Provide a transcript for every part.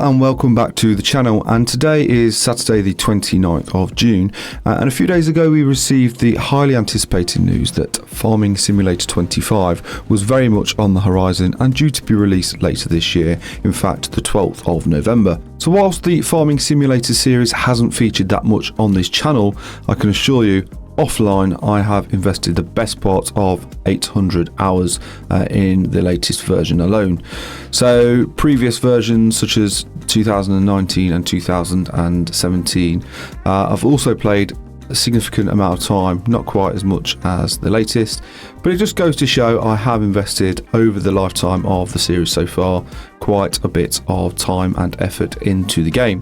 and welcome back to the channel, and today is Saturday the 29th of June, and a few days ago we received the highly anticipated news that Farming Simulator 25 was very much on the horizon and due to be released later this year, in fact the 12th of November. So whilst the Farming Simulator series hasn't featured that much on this channel, I can assure you offline I have invested the best part of 800 hours in the latest version alone. So previous versions such as 2019 and 2017 I've also played a significant amount of time, not quite as much as the latest, but it just goes to show I have invested over the lifetime of the series so far quite a bit of time and effort into the game.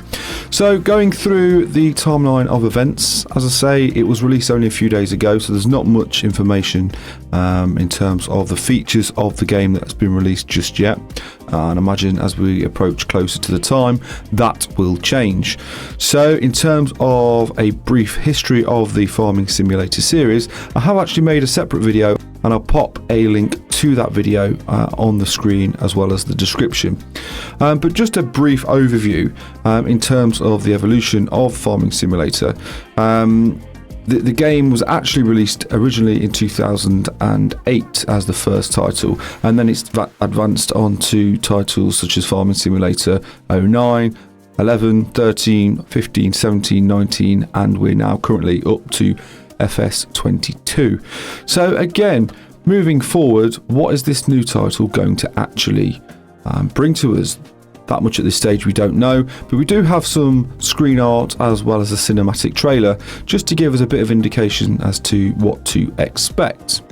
So going through the timeline of events, as I say, it was released only a few days ago, so there's not much information in terms of the features of the game that's been released just yet, and I imagine as we approach closer to the time that will change. So in terms of a brief history of the Farming Simulator series, I have actually made a separate video and I'll pop a link to that video on the screen as well as the description. But just a brief overview in terms of the evolution of Farming Simulator. The game was actually released originally in 2008 as the first title, and then it's advanced on to titles such as Farming Simulator 09, 11, 13, 15, 17, 19, and we're now currently up to FS22. So again, moving forward, what is this new title going to actually bring to us? That much at this stage we don't know, but we do have some screen art as well as a cinematic trailer just to give us a bit of indication as to what to expect.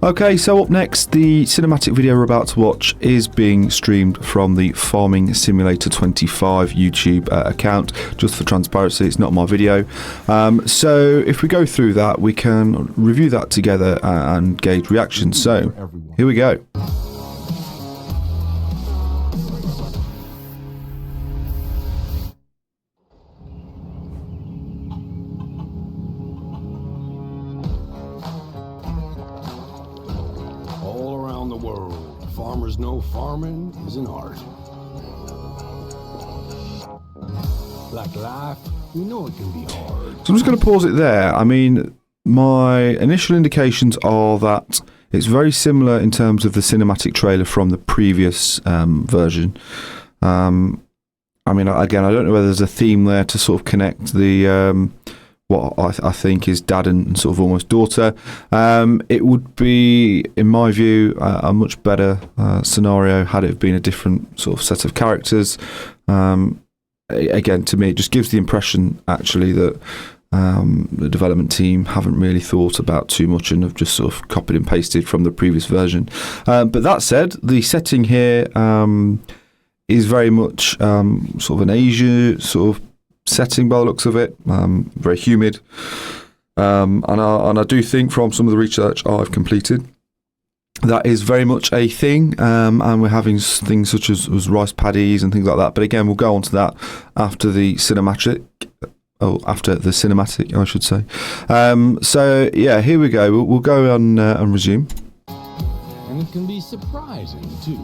Okay, so up next, the cinematic video we're about to watch is being streamed from the Farming Simulator 25 YouTube account. Just for transparency, it's not my video. So if we go through that, we can review that together and gauge reactions. So here we go. Farmers know farming is an art. Like life, we know it can be hard. So I'm just going to pause it there. I mean, my initial indications are that it's very similar in terms of the cinematic trailer from the previous version. I mean, again, I don't know whether there's a theme there to sort of connect the what I think is dad and sort of almost daughter. It would be, in my view, a much better scenario had it been a different sort of set of characters. Again, to me, it just gives the impression actually that the development team haven't really thought about too much and have just sort of copied and pasted from the previous version. But that said, the setting here is very much sort of an Asia sort of setting by the looks of it, very humid, and I do think from some of the research I've completed that is very much a thing, and we're having things such as rice paddies and things like that, but again we'll go on to that after the cinematic, I should say. So yeah, here we go, we'll go on and resume. And it can be surprising too.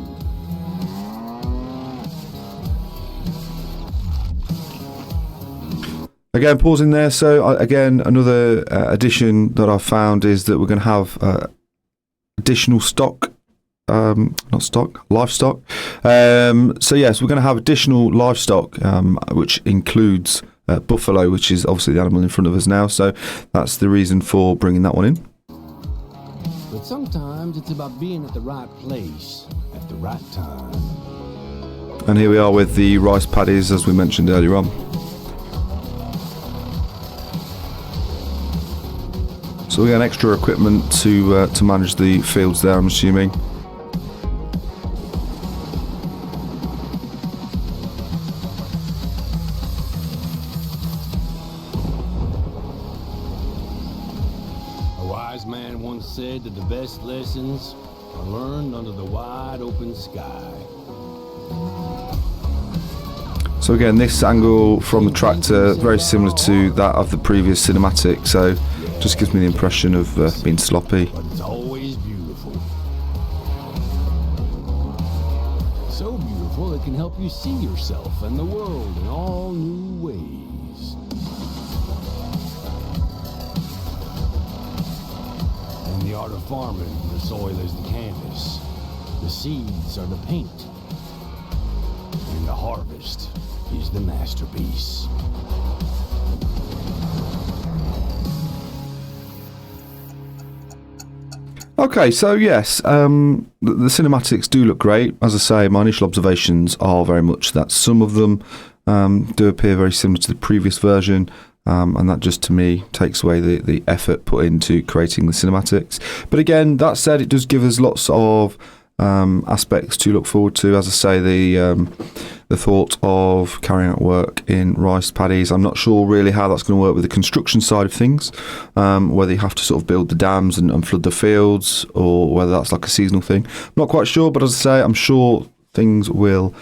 Again, pausing there. So again, another addition that I've found is that we're going to have additional stock, livestock. So yes, we're going to have additional livestock, which includes buffalo, which is obviously the animal in front of us now. So that's the reason for bringing that one in. But sometimes it's about being at the right place at the right time. And here we are with the rice paddies, as we mentioned earlier on. So we got extra equipment to manage the fields there, I'm assuming. A wise man once said that the best lessons are learned under the wide open sky. So again, this angle from the tractor, very similar to that of the previous cinematic, so just gives me the impression of being sloppy. But it's always beautiful. So beautiful it can help you see yourself and the world in all new ways. In the art of farming, the soil is the canvas, the seeds are the paint, and the harvest is the masterpiece. Okay, so yes, the cinematics do look great. As I say, my initial observations are very much that some of them do appear very similar to the previous version, and that just to me takes away the effort put into creating the cinematics. But again, that said, it does give us lots of aspects to look forward to. As I say, the thought of carrying out work in rice paddies, I'm not sure really how that's going to work with the construction side of things, whether you have to sort of build the dams and flood the fields, or whether that's like a seasonal thing. I'm not quite sure, but as I say, I'm sure things will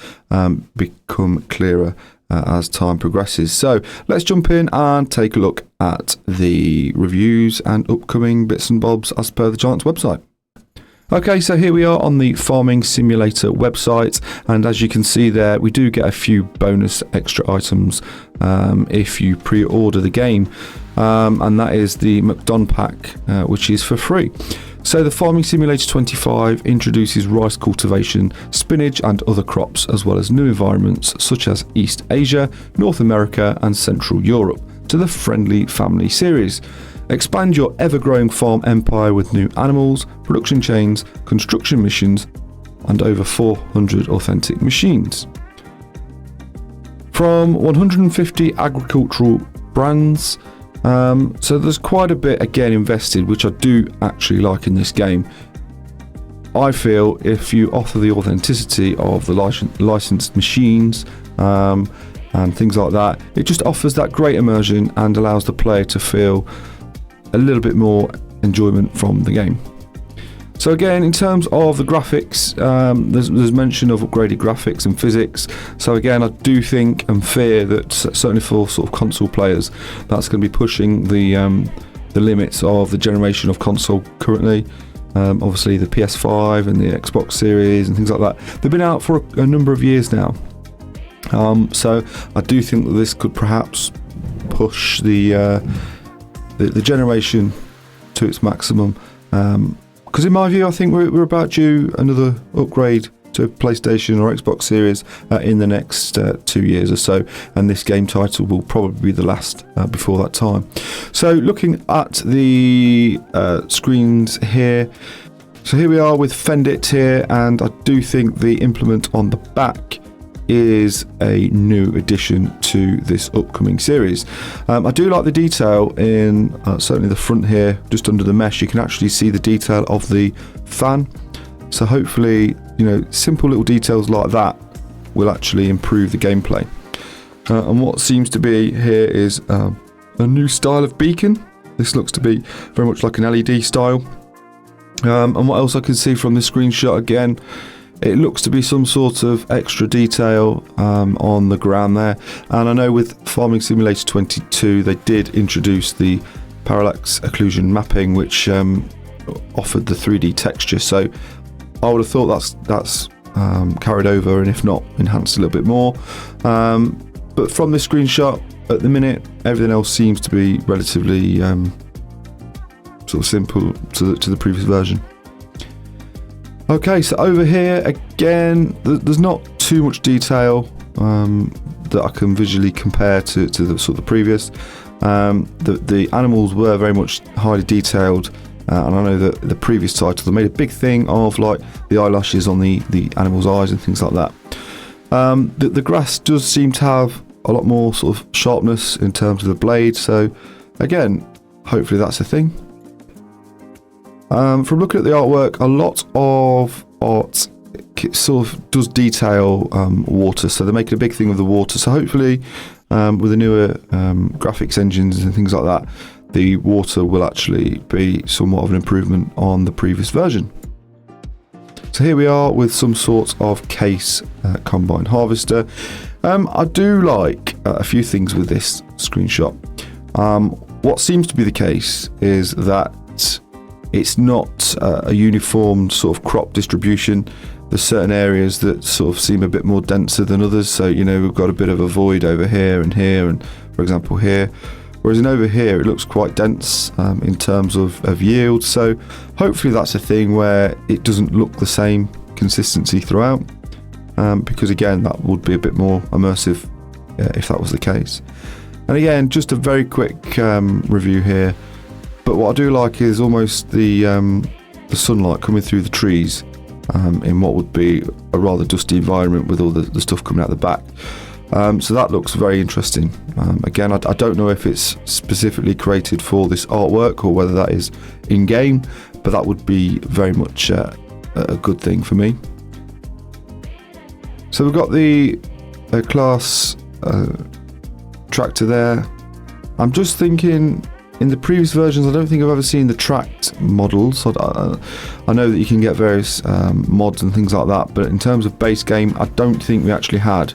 become clearer as time progresses. So let's jump in and take a look at the reviews and upcoming bits and bobs as per the Giants website. Okay, so here we are on the Farming Simulator website, and as you can see there, we do get a few bonus extra items if you pre-order the game, and that is the McDon pack, which is for free. So the Farming Simulator 25 introduces rice cultivation, spinach and other crops, as well as new environments such as East Asia, North America and Central Europe to the Friendly Family series. Expand your ever-growing farm empire with new animals, production chains, construction missions, and over 400 authentic machines. From 150 agricultural brands, so there's quite a bit again invested, which I do actually like in this game. I feel if you offer the authenticity of the licensed machines and things like that, it just offers that great immersion and allows the player to feel a little bit more enjoyment from the game. So again, in terms of the graphics, there's mention of upgraded graphics and physics. So again, I do think and fear that certainly for sort of console players, that's going to be pushing the limits of the generation of console currently. Obviously the PS5 and the Xbox Series and things like that, they've been out for a number of years now. So I do think that this could perhaps push the generation to its maximum, because in my view I think we're about due another upgrade to PlayStation or Xbox Series in the next 2 years or so, and this game title will probably be the last before that time. So looking at the screens here, so here we are with Fendit here, and I do think the implement on the back is a new addition to this upcoming series. I do like the detail in certainly the front here, just under the mesh. You can actually see the detail of the fan. So hopefully, simple little details like that will actually improve the gameplay. And what seems to be here is a new style of beacon. This looks to be very much like an LED style. And what else I can see from this screenshot again, it looks to be some sort of extra detail on the ground there. And I know with Farming Simulator 22 they did introduce the parallax occlusion mapping, which offered the 3D texture. So I would have thought that's carried over, and if not, enhanced a little bit more. But from this screenshot at the minute, everything else seems to be relatively sort of simple to the previous version. Okay, so over here again, there's not too much detail that I can visually compare to the sort of the previous. The animals were very much highly detailed, and I know that the previous title they made a big thing of like the eyelashes on the animal's eyes and things like that. The grass does seem to have a lot more sort of sharpness in terms of the blade, so again, hopefully that's a thing. From looking at the artwork, a lot of art sort of does detail water, so they're making a big thing of the water. So hopefully with the newer graphics engines and things like that, the water will actually be somewhat of an improvement on the previous version. So here we are with some sort of case combine harvester. I do like a few things with this screenshot. What seems to be the case is that it's not a uniform sort of crop distribution. there's certain areas that sort of seem a bit more denser than others. So, you know, we've got a bit of a void over here, and for example here. Whereas in over here, it looks quite dense in terms of yield. So hopefully that's a thing where it doesn't look the same consistency throughout. Because again, that would be a bit more immersive if that was the case. And again, just a very quick review here. But what I do like is almost the sunlight coming through the trees in what would be a rather dusty environment with all the stuff coming out the back. So that looks very interesting. Again, I don't know if it's specifically created for this artwork or whether that is in-game, but that would be very much a good thing for me. So we've got the class tractor there. I'm just thinking, in the previous versions, I don't think I've ever seen the tracked models. I know that you can get various mods and things like that, but in terms of base game, I don't think we actually had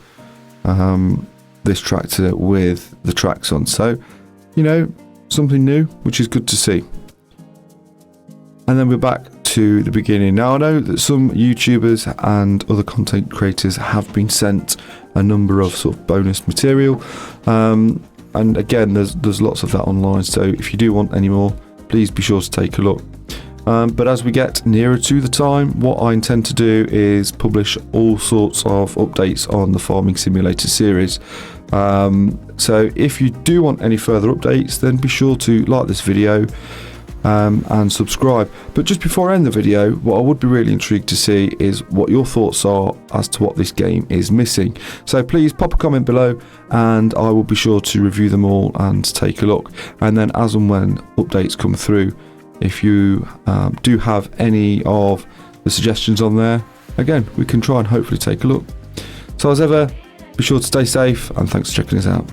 this tractor with the tracks on. So, you know, something new, which is good to see. And then we're back to the beginning. Now, I know that some YouTubers and other content creators have been sent a number of sort of bonus material. And again, there's lots of that online, so if you do want any more, please be sure to take a look. But as we get nearer to the time, what I intend to do is publish all sorts of updates on the Farming Simulator series. So if you do want any further updates, then be sure to like this video and subscribe. But just before I end the video, what I would be really intrigued to see is what your thoughts are as to what this game is missing. So please pop a comment below and I will be sure to review them all and take a look. And then as and when updates come through, if you do have any of the suggestions on there, again, we can try and hopefully take a look. So as ever, be sure to stay safe and thanks for checking us out.